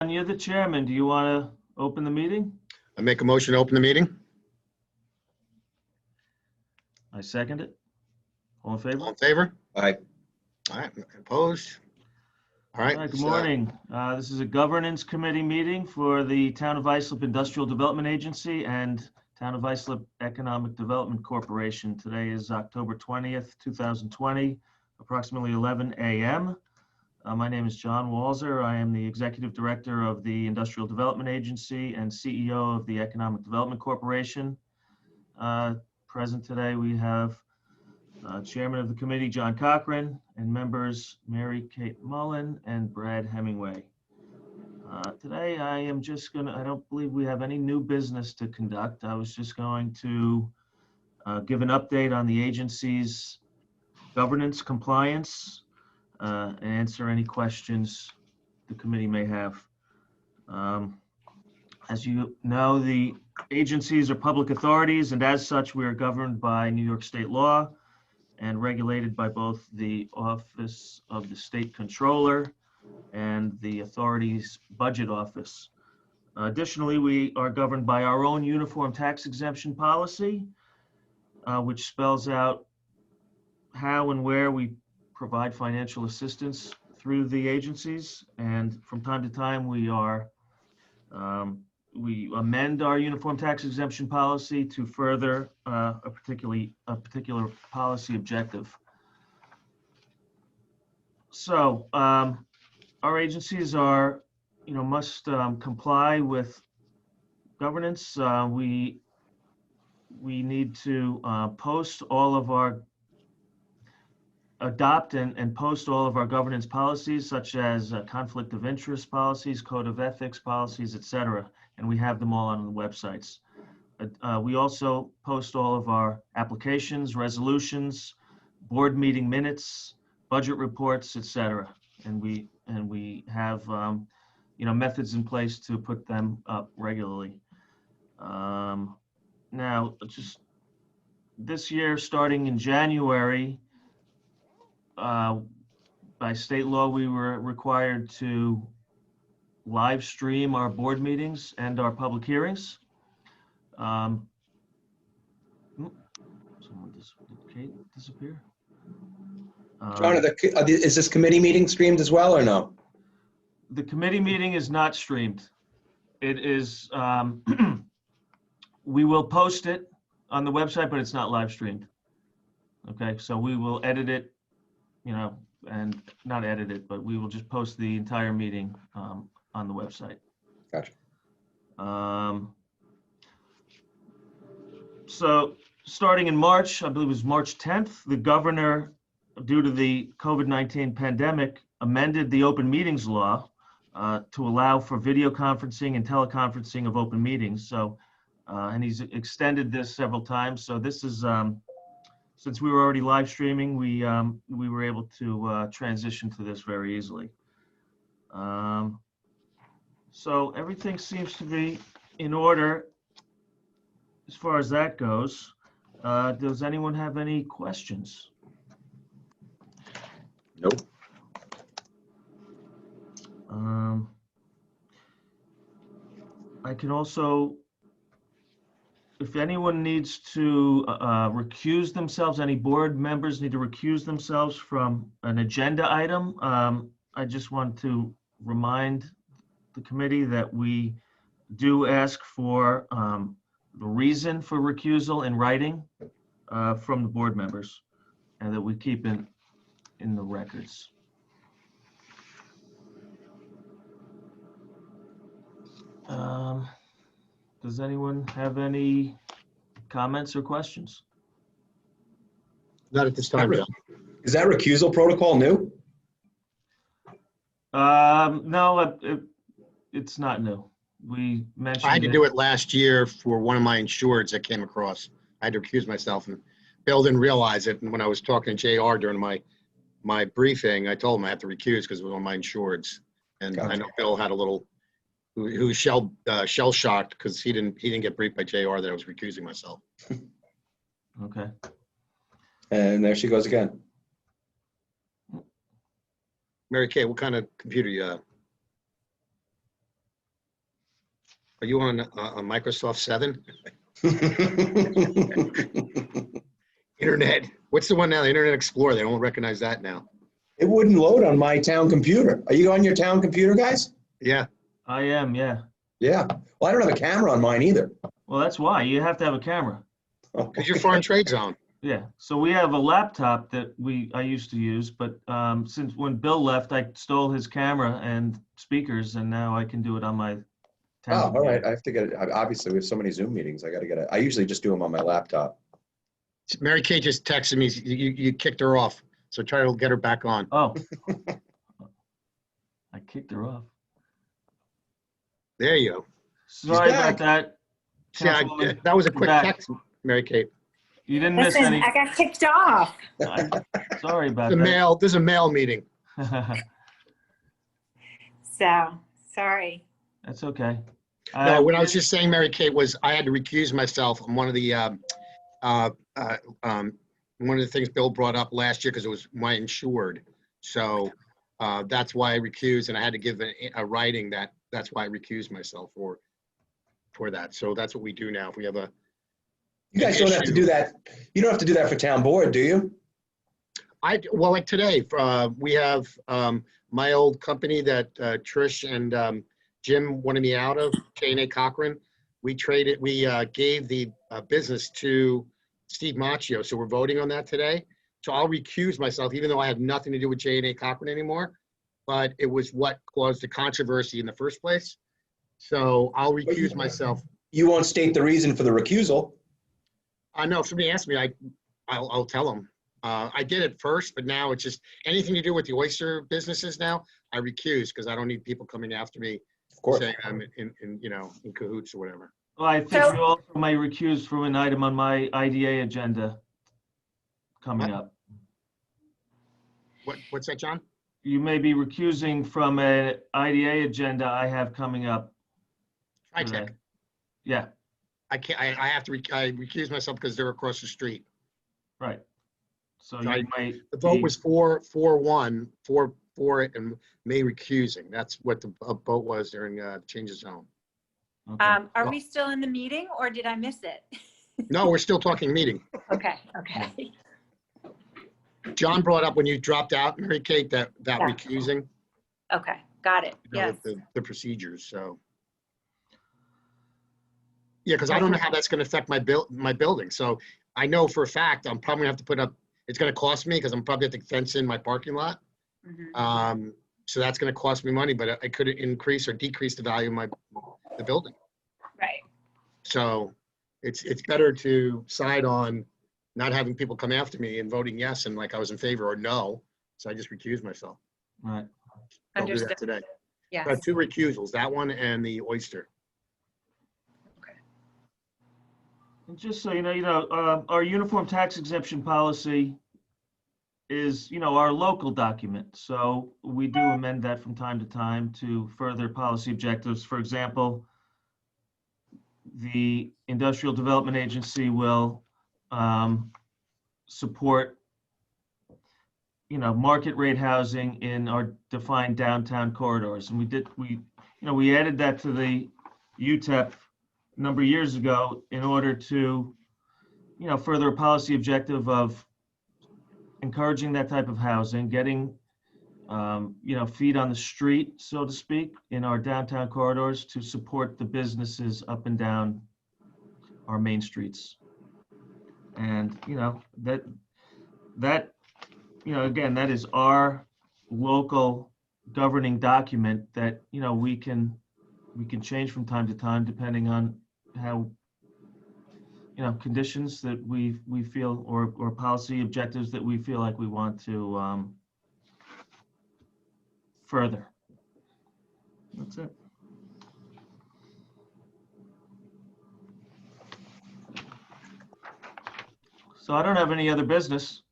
And you're the chairman. Do you want to open the meeting? I make a motion to open the meeting. I second it. All in All favor? in favor? Aye. All right, opposed? All right. Good morning. This is a governance committee meeting for the Town of Islip Industrial Development Agency and Town of Islip Economic Development Corporation. Today is October 20th, 2020, approximately 11 a.m. My name is John Walzer. I am the Executive Director of the Industrial Development Agency and CEO of the Economic Development Corporation. Present today, we have Chairman of the committee, John Cochran, and members Mary Kate Mullen and Brad Hemingway. Today, I don't believe we have any new business to conduct. I was just going to give an update on the agency's governance compliance, and answer any questions the committee may have. As you know, the agencies are public authorities, and as such, we are governed by New York state law and regulated by both the Office of the State Controller and the authority's budget office. Additionally, we are governed by our own uniform tax exemption policy, which spells out how and where we provide financial assistance through the agencies. And from time to time, we amend our uniform tax exemption policy to further a particular policy objective. So our agencies must comply with governance. We need to adopt and post all of our governance policies, such as conflict of interest policies, code of ethics policies, etc. And we have them all on the websites. We also post all of our applications, resolutions, board meeting minutes, budget reports, etc. And we have methods in place to put them up regularly. Now, just this year, starting in January, by state law, we were required to live stream our board meetings and our public hearings. Did Kate disappear? John, is this committee meeting streamed as well or no? The committee meeting is not streamed. It is, we will post it on the website, but it's not live streamed. Okay, so we will edit it, and not edit it, but we will just post the entire meeting on the website. Gotcha. So starting in March, I believe it was March 10th, the governor, due to the COVID-19 pandemic, amended the open meetings law to allow for video conferencing and teleconferencing of open meetings. So, and he's extended this several times. So this is, since we were already live streaming, we were able to transition to this very easily. So everything seems to be in order as far as that goes. Does anyone have any questions? Nope. I can also, if anyone needs to recuse themselves, any board members need to recuse themselves from an agenda item, I just want to remind the committee that we do ask for the reason for recusal in writing from the board members, and that we keep in the records. Does anyone have any comments or questions? Not at this time, John. Is that recusal protocol new? No, it's not new. We mentioned I had to do it last year for one of my insureds that came across. I had to recuse myself, and Bill didn't realize it. And when I was talking to JR during my briefing, I told him I had to recuse because it was one of my insureds. And gotcha. I know Bill had a little, who was shell shocked because he didn't get briefed by JR that I was recusing myself. Okay. And there she goes again. Mary Kay, what kind of computer you have? Are you on a Microsoft 7? Internet. What's the one now? The Internet Explorer. They don't recognize that now. It wouldn't load on my town computer. Are you on your town computer, guys? Yeah. I am, yeah. Yeah. Well, I don't have a camera on mine either. Well, that's why. You have to have a camera. Because you're foreign trade zone. Yeah. So we have a laptop that I used to use, but since when Bill left, I stole his camera and speakers, and now I can do it on my Oh, town all computer. right. I have to get it. Obviously, we have so many Zoom meetings. I got to get it. I usually just do them on my laptop. Mary Kay just texted me. You kicked her off. So try to get her back on. Oh. I kicked her off. There you go. Sorry back. about that. Yeah, Councilwoman. that was a You're quick back. text, Mary Kay. You didn't miss Listen, any. I got kicked off. Sorry about The that. mail. This is a mail meeting. So, sorry. That's okay. No, what I was just saying, Mary Kay, was I had to recuse myself on one of the things Bill brought up last year because it was my insured. So that's why I recused, and I had to give a writing that's why I recused myself for that. So that's what we do now. If we have a You guys don't have to do that. You don't have to do that for town board, do you? well, like today, we have my old company that Trish and Jim wanted me out of, K&A Cochran. We gave the business to Steve Macchio, so we're voting on that today. So I'll recuse myself, even though I have nothing to do with J&A Cochran anymore. But it was what caused the controversy in the first place. So I'll recuse myself. You won't state the reason for the recusal. I know if somebody asks me, I'll tell them. I did it first, but now it's just anything to do with the oyster businesses now, I recuse because I don't need people coming after me Of course. saying I'm in cahoots or whatever. Well, I think So- you also may recuse from an item on my IDA agenda coming up. What's that, John? You may be recusing from an IDA agenda I have coming up. TriTech. Yeah, I can't. I have to. I recuse myself because they're across the street. right. So Right. you might. The vote be- was 4-1 for it, and May recusing. That's what the vote was during change of zone. Okay. Are we still in the meeting or did I miss it? No, we're still talking meeting. Okay, okay. John brought up when you dropped out, Mary Kate, that Yeah. recusing. Okay, got it. You know, Yes. the procedures. So. Yeah, because I don't know how that's going to affect my building. So I know for a fact I'm probably gonna have to put up. It's going to cost me because I'm probably have to fence in my parking lot. Mhm. So that's going to cost me money, but I could increase or decrease the value of the building. Right. So it's better to side on not having people come after me and voting yes and like I was in favor or no. So I just recused myself. Right. I'll do that Understood. today. Yes. I have 2 recusals, that one and the oyster. And just so you know, our uniform tax exemption policy is, our local document. So we do amend that from time to time to further policy objectives. For example, the Industrial Development Agency will support, market rate housing in our defined downtown corridors. And we added that to the UTEP a number of years ago in order to, further a policy objective of encouraging that type of housing, getting, feet on the street, so to speak, in our downtown corridors to support the businesses up and down our main streets. And, that again, that is our local governing document that, we can change from time to time depending on how, conditions that we feel or policy objectives that we feel like we want to further. That's it. So I don't have any other business.